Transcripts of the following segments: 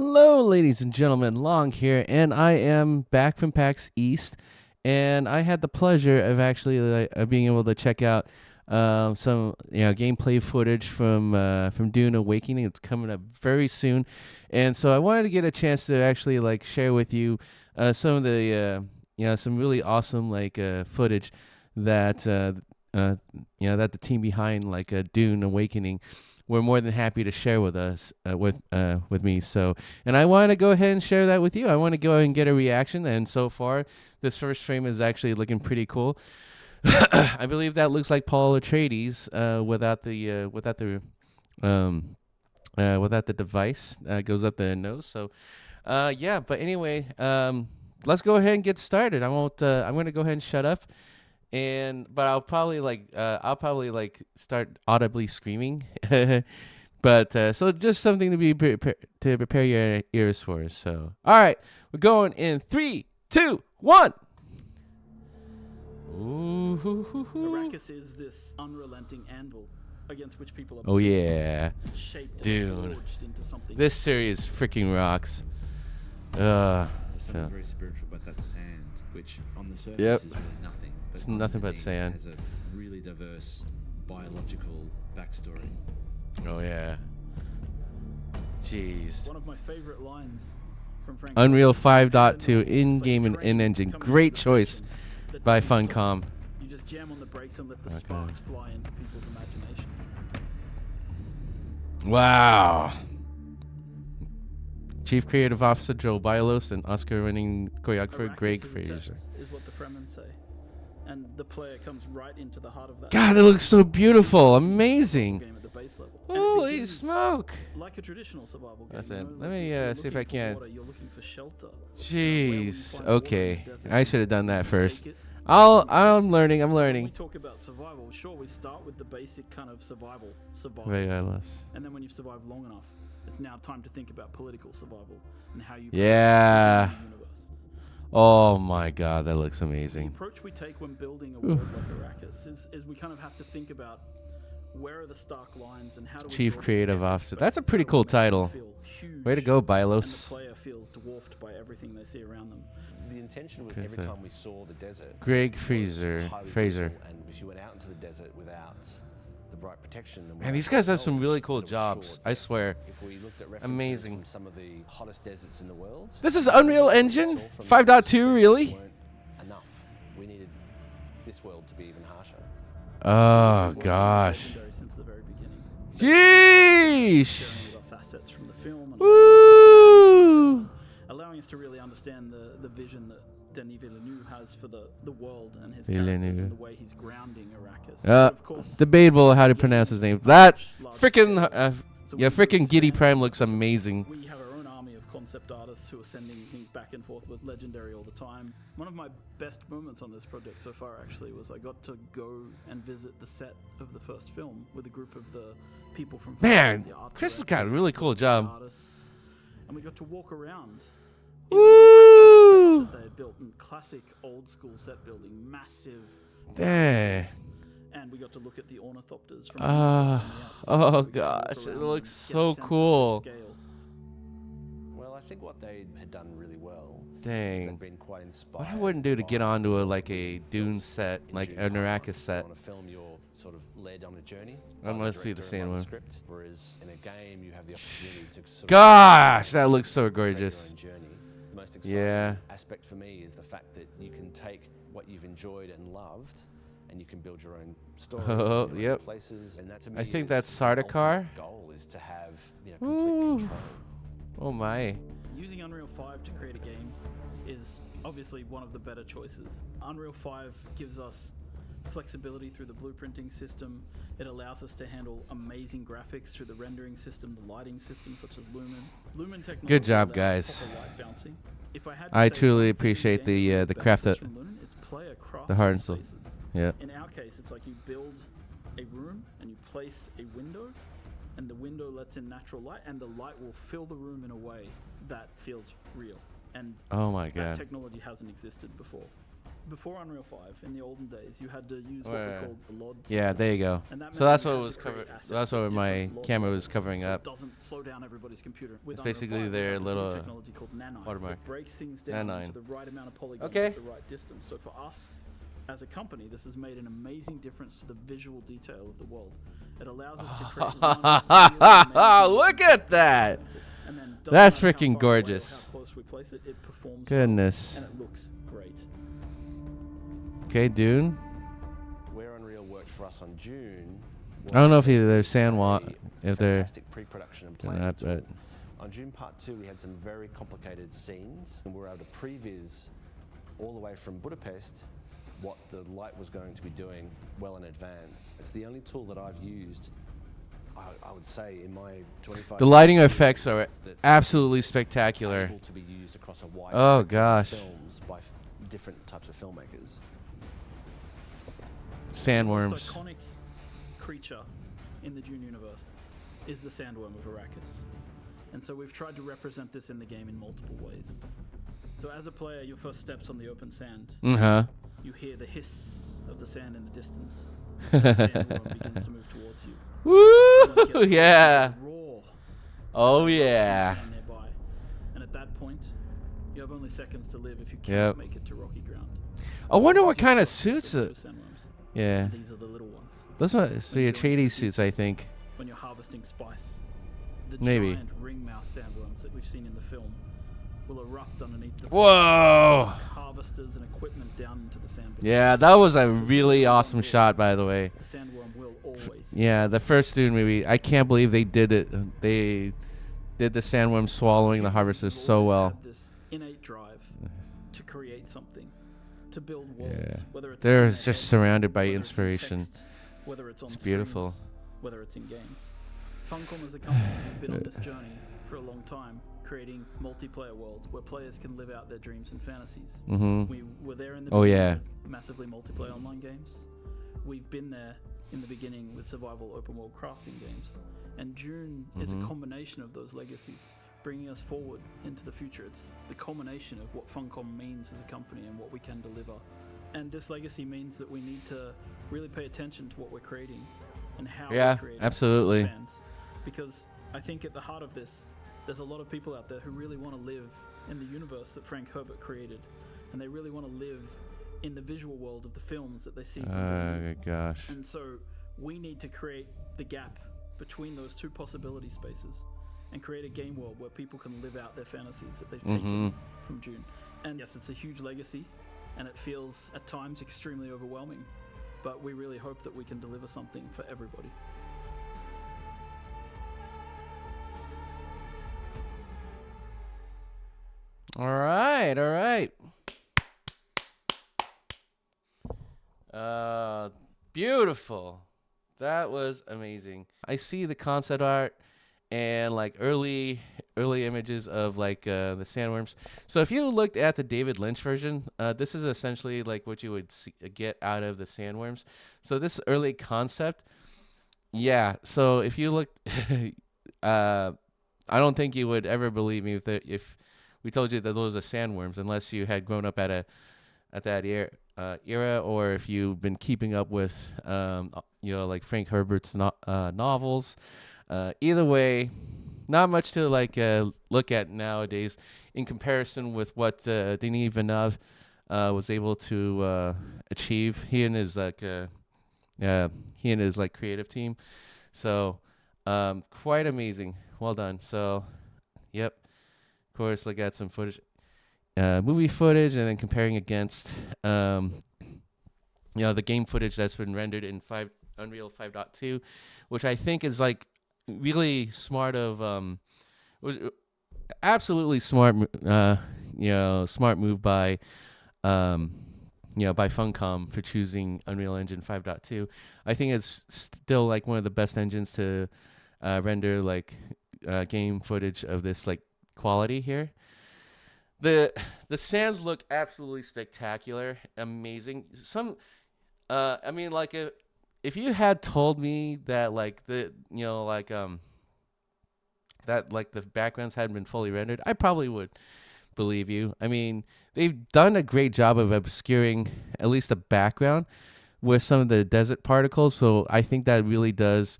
Hello, ladies and gentlemen. Long here, and I am back from PAX East, and I had the pleasure of actually being able to check out some gameplay footage from Dune Awakening. It's coming up very soon, and so I wanted to get a chance to actually share with you some of the some really awesome footage that that the team behind Dune Awakening were more than happy to share with us with me. So, and I want to go ahead and share that with you. I want to go ahead and get a reaction. And so far, this first frame is actually looking pretty cool. I believe that looks like Paul Atreides without the device that goes up the nose. So, yeah. But anyway, let's go ahead and get started. I won't. I'm going to go ahead and shut up. But I'll probably start audibly screaming, but so just something to to prepare your ears for. So all right, we're going in 3, 2, 1. Arrakis is this unrelenting anvil against which people are Oh yeah, shaped Dune. and forged into something. This series freaking rocks. There's something very spiritual about that sand, which on the surface is really nothing. But It's nothing but underneath sand. It has a really diverse biological backstory. Oh yeah. Jeez. One of my favorite lines from Frank Unreal Herbert. 5.2 in-game and in-engine. Great choice by Funcom. You just jam on the brakes and let the Okay. sparks fly into people's imagination. Wow. Chief Creative Officer Joe Bailos and Oscar-winning choreographer Arrakis Greg is a Fraser. test, is what the Fremen say. And the player comes right into the heart of that. God, it looks so beautiful. Amazing. Game at the base level. And it Holy begins smoke. like a traditional survival game. That's you it. know, Let like me you're see if looking I for can. water, you're looking for shelter. Jeez. Okay. Desert, I should have done that you first. take it. I'm learning. I'm So when we learning. talk about survival, sure, we start with the basic kind of survival. Bailos. And then when you've survived long enough, it's now time to think about political survival and how you Yeah. in the universe. Oh my God, that looks The amazing. approach we take when building a world like Arrakis is we kind of have to think about where are the stark lines and how do we Chief draw these Creative epic Officer. That's a spaces? pretty How do we cool make them title. feel huge Way to go, and the Bailos. player feels dwarfed by everything they see around them. The intention was Okay, every so time we saw the desert, Greg it was Fraser. highly Fraser. beautiful, and if you went out into the desert without the right protection, and Man, without these guys have knowledge some really that cool it was jobs. short I death, swear. If we looked at references Amazing. from some of the hottest deserts in the world, This is the Unreal visuals we Engine saw from 5.2, those deserts really? weren't enough. We needed this world to be even harsher. Oh So gosh. legendary since the very beginning. Jeez. Sharing with us assets from the film and Woo. allowing us to really understand the vision that Denis Villeneuve has for the world and his Villeneuve. characters and the way he's grounding Arrakis. Of course, Debatable how to pronounce his name. That large freaking scale. So yeah, we do freaking Giddy expand- Prime looks amazing. We have our own army of concept artists who are sending things back and forth with Legendary all the time. One of my best moments on this project so far actually was I got to go and visit the set of the first film with a group of the people from Man, the art Chris has got a directors, really the cool job. artists, and we got to walk around. Woo! That they had built in classic old school set building, massive. Dang. And we got to look at the ornithopters from Ah, the outside. oh We got to walk gosh, it around looks and get a so sense of their cool. scale. Well, I think what they had done really well is Dang. they'd been quite inspired. What I wouldn't do to get by onto a what a we Dune built set, in like Dune an Part Arrakis One. set. On a film, you're sort of led on a journey. That by must be the director same and by one. Script, whereas in a game, you have the opportunity to sort of Gosh, that looks so create your gorgeous. own journey. The most exciting Yeah. aspect for me is the fact that you can take what you've enjoyed and loved, and you can build your own stories, Oh, and your own yep. places, and that to me I think is that's the ultimate Sardaukar. goal is to have complete Ooh. control. Oh my. Using Unreal 5 to create a game is obviously one of the better choices. Unreal 5 gives us flexibility through the blueprinting system. It allows us to handle amazing graphics through the rendering system, the lighting system, such as Lumen. Lumen technology Good job, allows guys. proper light bouncing. If I had to I say truly one thing appreciate games the that craft benefits that from Lumen, it's player craft the heart and soul. spaces. Yeah. In our case, it's like you build a room and you place a window, and the window lets in natural light, and the light will fill the room in a way that feels real. And Oh my that God. technology hasn't existed before. before Unreal 5, in the olden days, you had to use what Right. we called the LOD system. Yeah, there you go. And that So meant that's you what had it was to create covered. assets That's at what my different LOD camera was levels, covering so up. it doesn't slow down everybody's computer. With It's Unreal basically 5, we their have this new little technology called nanite watermark. that breaks things down Nanite. to the right amount of polygons Okay. at the right distance. So for us, as a company, this has made an amazing difference to the visual detail of the world. It allows us to create Look at that. and then doesn't That's matter how freaking far away or gorgeous. how close we place it, it performs Goodness. well, and it looks great. Okay, Dune. Where Unreal worked for us on Dune. I don't know if was they're it's sandwa, a if they're fantastic pre-production and doing planning that, tool. but On Dune Part 2, we had some very complicated scenes, and we were able to previs all the way from Budapest what the light was going to be doing well in advance. It's the only tool that I've used, I would say, in my 25 the lighting years effects are that absolutely is spectacular. able to be used across a wide Oh, spectrum of gosh. films by different types of filmmakers. The Sandworms. most iconic creature in the Dune universe is the sandworm of Arrakis. And so we've tried to represent this in the game in multiple ways. So as a player, your first steps on the open sand, Uh-huh. you hear the hiss of the sand in the distance. The sandworm begins to move towards you. And when it gets Woo! closer, Yeah. you roar. Oh, As the rocks yeah. slam nearby. And at that point, you have only seconds to live if you Yep. cannot make it to rocky ground. I wonder This what is your kind of first suits step to it. sandworms. Yeah. And these are the little ones. Those are so your tradie suits, I think. When you're harvesting spice, the Maybe. giant ring-mouth sandworms that we've seen in the film will erupt underneath the Whoa! suck harvesters and equipment down into the sand. Yeah, that was a really awesome shot, by the way. The sandworm will always. Yeah, the first Dune movie. I can't believe they did it. They did the sandworm swallowing the harvesters We've so always well. had this innate drive to create something, to build worlds. Yeah. Whether it's They're in just their head, surrounded by whether it's in inspiration. text, whether it's on It's beautiful. screens, whether it's in games. Funcom as a company has been on this journey for a long time, creating multiplayer worlds where players can live out their dreams and fantasies. Mm-hmm. We were there in the Oh, beginning yeah. with massively multiplayer online games. We've been there in the beginning with survival open world crafting games. And Dune is a Mhm. combination of those legacies, bringing us forward into the future. It's the culmination of what Funcom means as a company and what we can deliver. And this legacy means that we need to really pay attention to what we're creating and how Yeah, we create it absolutely. for fans. Because I think at the heart of this, there's a lot of people out there who really want to live in the universe that Frank Herbert created, and they really want to live in the visual world of the films that they see from Dune. Oh, gosh. And so we need to create the gap between those two possibility spaces and create a game world where people can live out their fantasies that they've taken from Dune. And yes, it's a huge legacy, and it feels at times extremely overwhelming, but we really hope that we can deliver something for everybody. All right, all right. Beautiful. That was amazing. I see the concept art and like early images of like the sandworms. So if you looked at the David Lynch version, this is essentially like what you would get out of the sandworms. So this early concept, yeah. So if you look, I don't think you would ever believe me if we told you that those are sandworms, unless you had grown up at that era, or if you've been keeping up with like Frank Herbert's novels. Either way, not much to like look at nowadays in comparison with what Denis Villeneuve was able to achieve. He and his creative team. So quite amazing. Well done. So, yep. Of course, look at some footage, movie footage, and then comparing against the game footage that's been rendered in Unreal 5.2, which I think is like really smart was absolutely smart, smart move by Funcom for choosing Unreal Engine 5.2. I think it's still like one of the best engines to render like game footage of this like quality here. The sands look absolutely spectacular, amazing. If you had told me that like that like the backgrounds hadn't been fully rendered, I probably would believe you. I mean, they've done a great job of obscuring at least the background with some of the desert particles. So I think that really does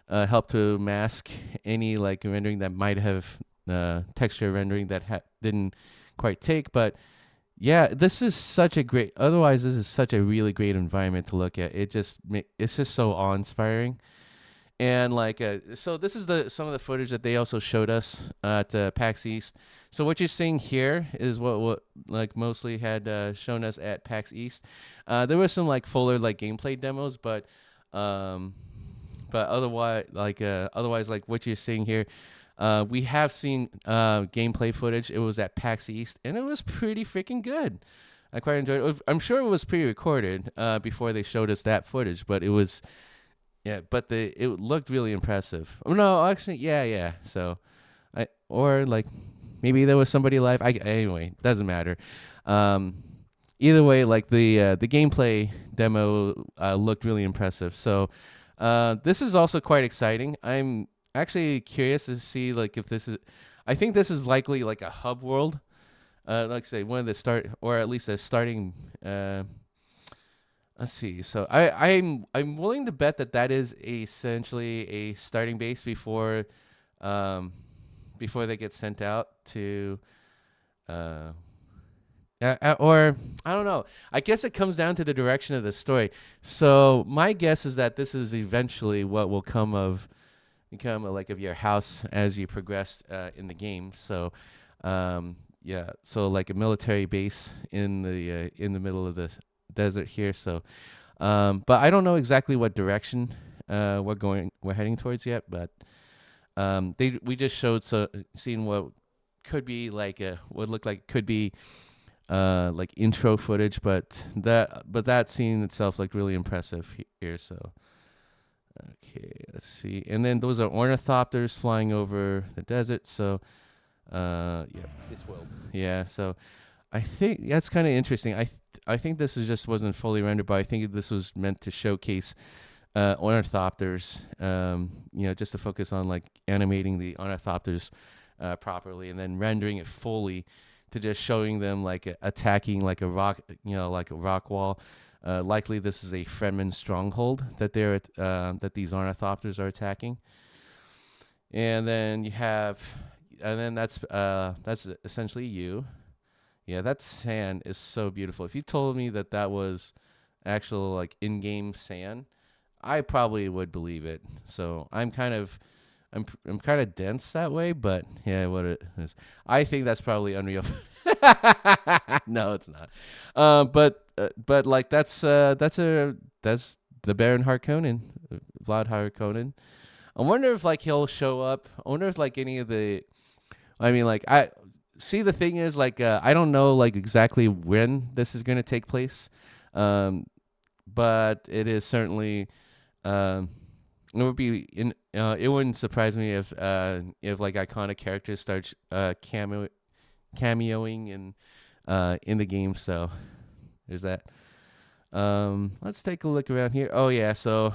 help to mask any like rendering that might have texture rendering that didn't quite take. But yeah, this is such a great. Otherwise, this is such a really great environment to look at. It's just so awe-inspiring. And like, so this is the some of the footage that they also showed us at PAX East. So what you're seeing here is what like mostly had shown us at PAX East. There was some like fuller like gameplay demos, but otherwise like what you're seeing here, we have seen gameplay footage. It was at PAX East, and it was pretty freaking good. I quite enjoyed it. I'm sure it was pre-recorded before they showed us that footage, but it was. Yeah, but it looked really impressive. Oh, no, actually, yeah. So, or like maybe there was somebody live. Anyway, doesn't matter. Either way, like the gameplay demo looked really impressive. So, this is also quite exciting. I'm actually curious to see like if this is. I think this is likely like a hub world. Like I say, one of the start or at least a starting. Let's see. So I'm willing to bet that is essentially a starting base before they get sent out to or I don't know. I guess it comes down to the direction of the story. So my guess is that this is eventually what will become of your house as you progress in the game. So yeah, so like a military base in the middle of the desert here. So but I don't know exactly what direction we're heading towards yet, but we just showed seeing what could be like what looked like could be like intro footage, but that scene itself looked really impressive here. So okay, let's see. And then those are ornithopters flying over the desert. So yeah, This world. yeah. So I think that's kind of interesting. I think this just wasn't fully rendered, but I think this was meant to showcase ornithopters. Just to focus on like animating the ornithopters properly, and then rendering it fully to just showing them like attacking like a rock, like a rock wall. Likely, this is a Fremen stronghold that that these ornithopters are attacking. And then that's essentially you. Yeah, that sand is so beautiful. If you told me that was actual like in-game sand, I probably would believe it. So I'm kind of dense that way, but yeah, what it is. I think that's probably Unreal. No, it's not. But like that's the Baron Harkonnen, Vlad Harkonnen. I wonder if like he'll show up. I wonder if like any of the. I mean, like I. See, the thing is, like, I don't know, like, exactly when this is going to take place, but it is certainly, it would be, it wouldn't surprise me if like, iconic characters start cameoing in the game, so there's that. Let's take a look around here. Oh, yeah, so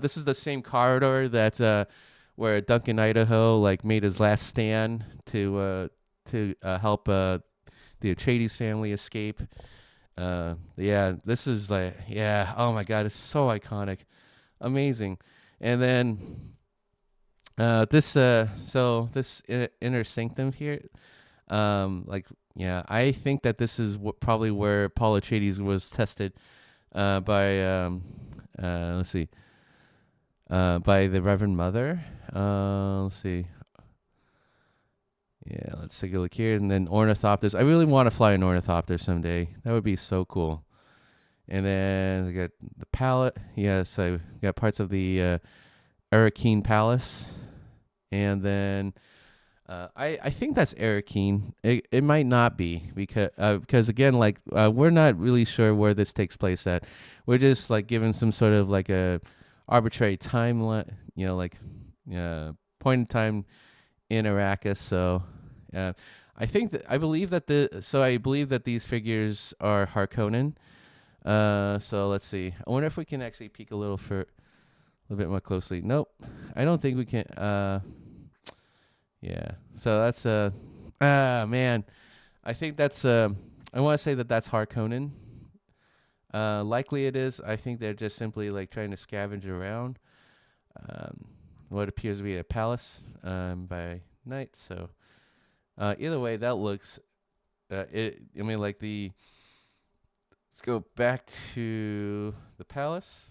this is the same corridor that, where Duncan Idaho, like, made his last stand to help the Atreides family escape. Yeah, this is like, yeah, oh my God, it's so iconic, amazing. And then this inner sanctum here, like, yeah, I think that this is probably where Paul Atreides was tested by let's see, by the Reverend Mother. Let's see. Yeah, let's take a look here. And then ornithopters. I really want to fly an ornithopter someday. That would be so cool. And then we got the palette. Yes, I got parts of the Arakeen Palace. And then I think that's Arakeen. It might not be because again, like we're not really sure where this takes place at. We're just like given some sort of like a arbitrary timeline, like point in time in Arrakis. So I believe that these figures are Harkonnen. So let's see. I wonder if we can actually peek a little bit more closely. Nope, I don't think we can. Yeah. So that's man. I think that's I want to say that that's Harkonnen. Likely it is. I think they're just simply like trying to scavenge around um, what appears to be a palace by night. So either way, that looks. I mean, like the. Let's go back to the palace.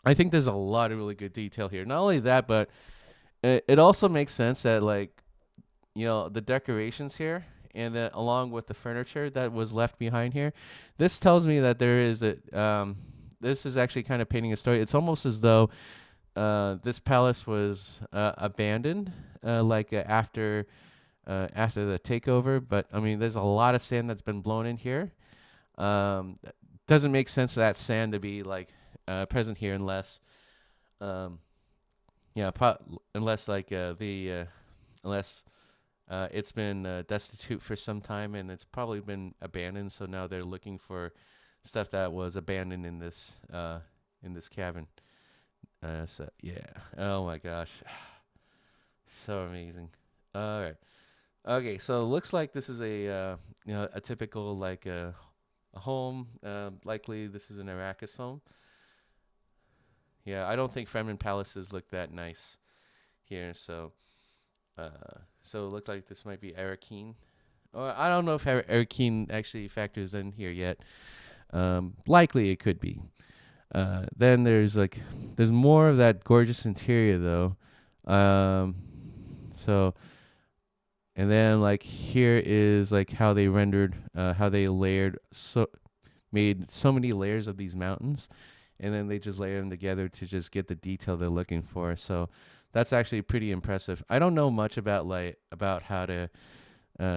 I think there's a lot of really good detail here. Not only that, but it also makes sense that like the decorations here and then along with the furniture that was left behind here, this tells me that there is a this is actually kind of painting a story. It's almost as though this palace was abandoned after the takeover. But I mean, there's a lot of sand that's been blown in here. Doesn't make sense for that sand to be like present here unless yeah, unless like unless it's been destitute for some time and it's probably been abandoned. So now they're looking for stuff that was abandoned in this cabin. So yeah. Oh my gosh, so amazing. All right. Okay, so it looks like this is a typical like a home. Likely this is an Arrakis home. Yeah, I don't think Fremen palaces look that nice here. So it looks like this might be Arrakeen. Or I don't know if Arrakeen actually factors in here yet. Likely it could be. Then there's more of that gorgeous interior though. So and then like here is like how they rendered, how they made so many layers of these mountains, and then they just layer them together to just get the detail they're looking for. So that's actually pretty impressive. I don't know much about how to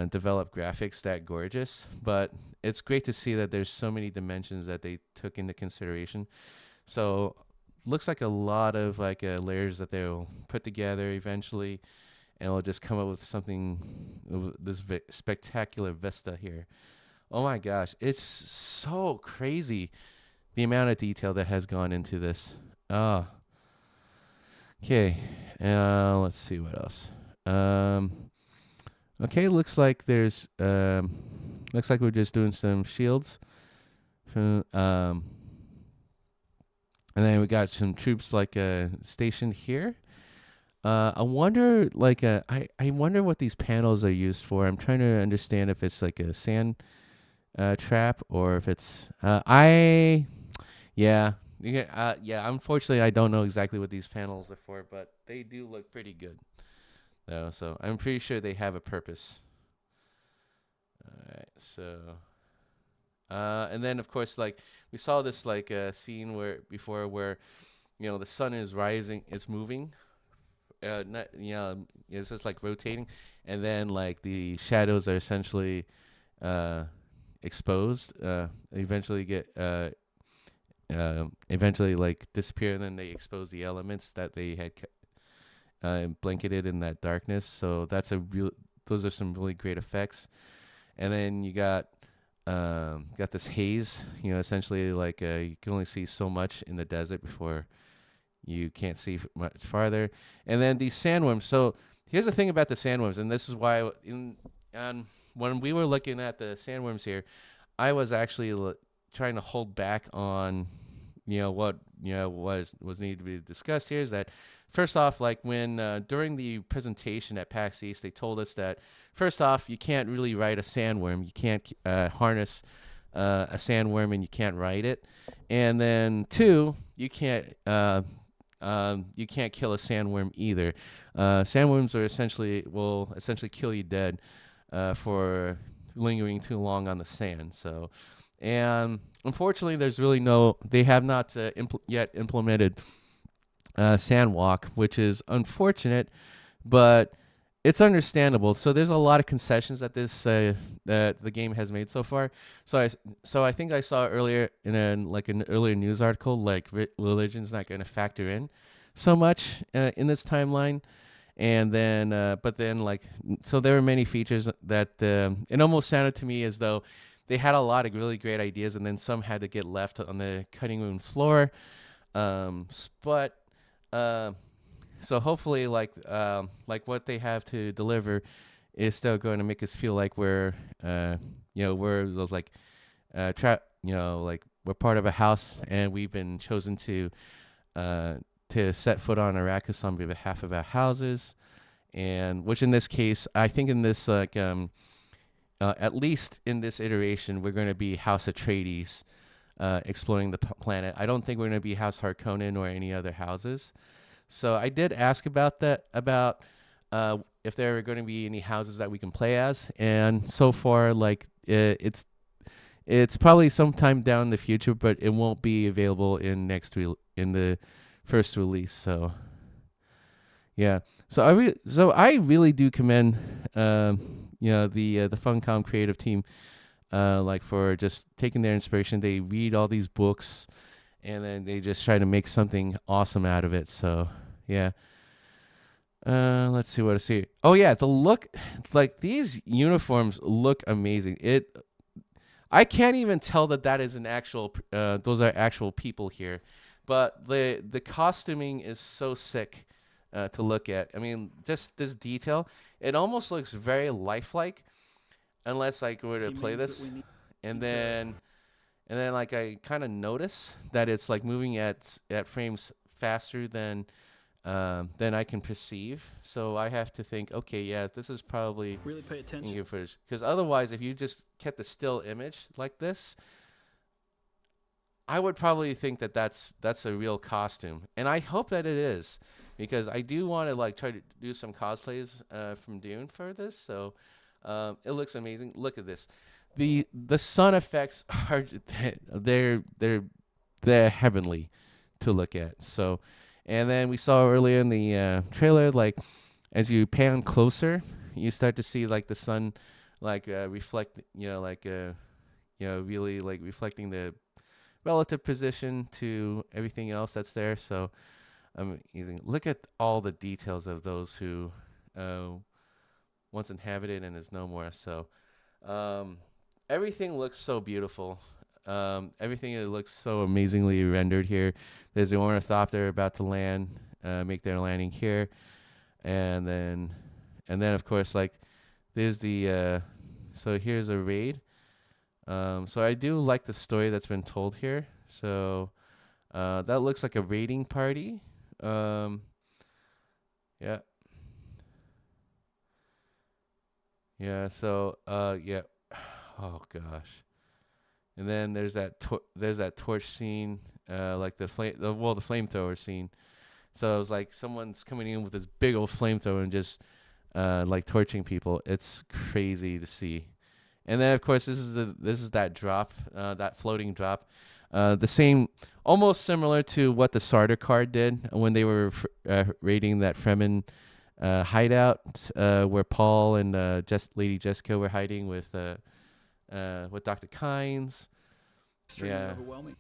develop graphics that gorgeous, but it's great to see that there's so many dimensions that they took into consideration. So looks like a lot of like layers that they'll put together eventually, and it'll just come up with something, this spectacular vista here. Oh my gosh, it's so crazy the amount of detail that has gone into this. Ah, okay. Let's see what else. Okay, looks like we're just doing some shields. And then we got some troops like stationed here. I wonder, I wonder what these panels are used for. I'm trying to understand if it's like a sand trap or if it's yeah. Yeah, unfortunately I don't know exactly what these panels are for, but they do look pretty good though, so I'm pretty sure they have a purpose. Alright, so and then of course like we saw this like scene where the sun is rising, it's moving, not it's just like rotating, and then like the shadows are essentially exposed, eventually like disappear, and then they expose the elements that they had blanketed in that darkness. So those are some really great effects. And then you got this haze, essentially like you can only see so much in the desert before you can't see much farther. And then these sandworms. So here's the thing about the sandworms, and this is why when we were looking at the sandworms here, I was actually trying to hold back on what was needed to be discussed here. Is that first off, like when during the presentation at PAX East, they told us that first off, you can't really ride a sandworm. You can't harness a sandworm, and you can't ride it. And then two, you can't kill a sandworm either. Sandworms will essentially kill you dead for lingering too long on the sand. So, and unfortunately, they have not yet implemented sand walk, which is unfortunate, but it's understandable. So there's a lot of concessions that that the game has made so far. So I think I saw earlier in an earlier news article, like religion's not going to factor in so much in this timeline. And then, but then so there were many features that it almost sounded to me as though they had a lot of really great ideas, and then some had to get left on the cutting room floor. But so hopefully, like what they have to deliver is still going to make us feel like we're, we're those like, like we're part of a house and we've been chosen to set foot on Arrakis on behalf of our houses, and which in this case, I think in this at least in this iteration, we're going to be House Atreides, exploring the planet. I don't think we're going to be House Harkonnen or any other houses. So I did ask about that, about if there are going to be any houses that we can play as, and so far, like it's probably sometime down in the future, but it won't be available in in the first release. So yeah, so I really do commend the Funcom creative team, like for just taking their inspiration. They read all these books, and then they just try to make something awesome out of it. So yeah. Let's see what I see. Oh yeah, the look, like these uniforms look amazing. I can't even tell that is an actual, those are actual people here, but the costuming is so sick to look at. I mean, just this detail, it almost looks very lifelike, unless like we were to play this, and then like I kind of notice that it's like moving at frames faster than I can perceive. So I have to think, okay, yeah, this is probably really pay attention footage, because otherwise, if you just kept the still image like this, I would probably think that that's a real costume, and I hope that it is, because I do want to like try to do some cosplays from Dune for this. So it looks amazing. Look at this. The sun effects are they're heavenly to look at. So. And then we saw earlier in the trailer, like as you pan closer, you start to see like the sun, like reflect, really like reflecting the relative position to everything else that's there. So look at all the details of those who once inhabited and is no more. So everything looks so beautiful. Everything looks so amazingly rendered here. There's the ornithopter about to land, make their landing here, and then of course, like there's the so here's a raid. So I do like the story that's been told here. So that looks like a raiding party. Yeah. Yeah. So yeah. Oh gosh. And then there's that torch scene, like the flamethrower scene. So it was like someone's coming in with this big old flamethrower and just like torching people. It's crazy to see. And then of course this is that drop, that floating drop, the same, almost similar to what the Sartor card did when they were raiding that Fremen hideout, where Paul and Lady Jessica were hiding with Dr. Kynes. Extremely overwhelming.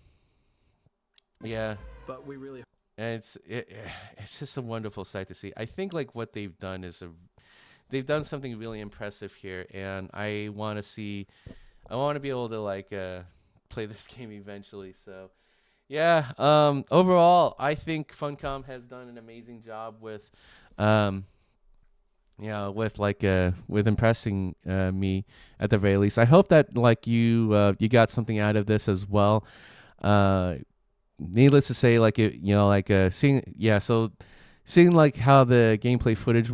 Yeah. But we really. And it's just a wonderful sight to see. I think like what they've done is they've done something really impressive here, and I want to be able to like play this game eventually. So yeah. Overall, I think Funcom has done an amazing job with with impressing me at the very least. I hope that like you got something out of this as well. Needless to say, like seeing like how the gameplay footage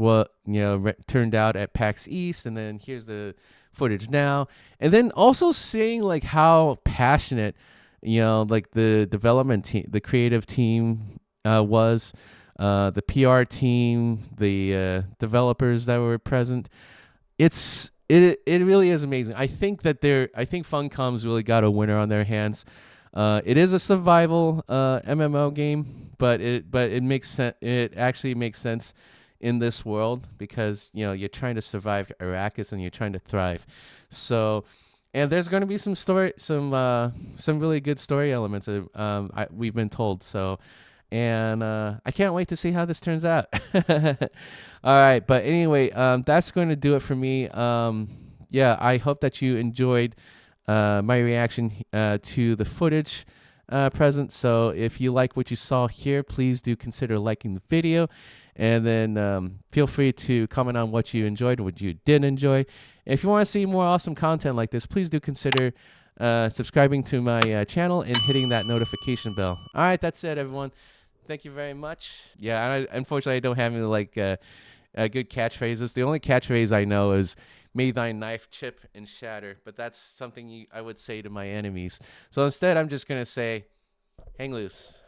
turned out at PAX East, and then here's the footage now, and then also seeing like how passionate like the development team, the creative team was. The PR team, the developers that were present, it really is amazing. I think Funcom's really got a winner on their hands. It is a survival MMO game, but it makes sense. It actually makes sense in this world because you're trying to survive Arrakis and you're trying to thrive. So, and there's going to be some really good story elements. We've been told so. And I can't wait to see how this turns out. All right, but anyway, that's going to do it for me. Yeah, I hope that you enjoyed my reaction to the footage present. So if you like what you saw here, please do consider liking the video And then feel free to comment on what you enjoyed, what you didn't enjoy. If you want to see more awesome content like this, please do consider subscribing to my channel and hitting that notification bell. All right, that's it, everyone. Thank you very much. Yeah, unfortunately, I don't have any like good catchphrases. The only catchphrase I know is "May thy knife chip and shatter," but that's something I would say to my enemies. So instead, I'm just gonna say, "Hang loose."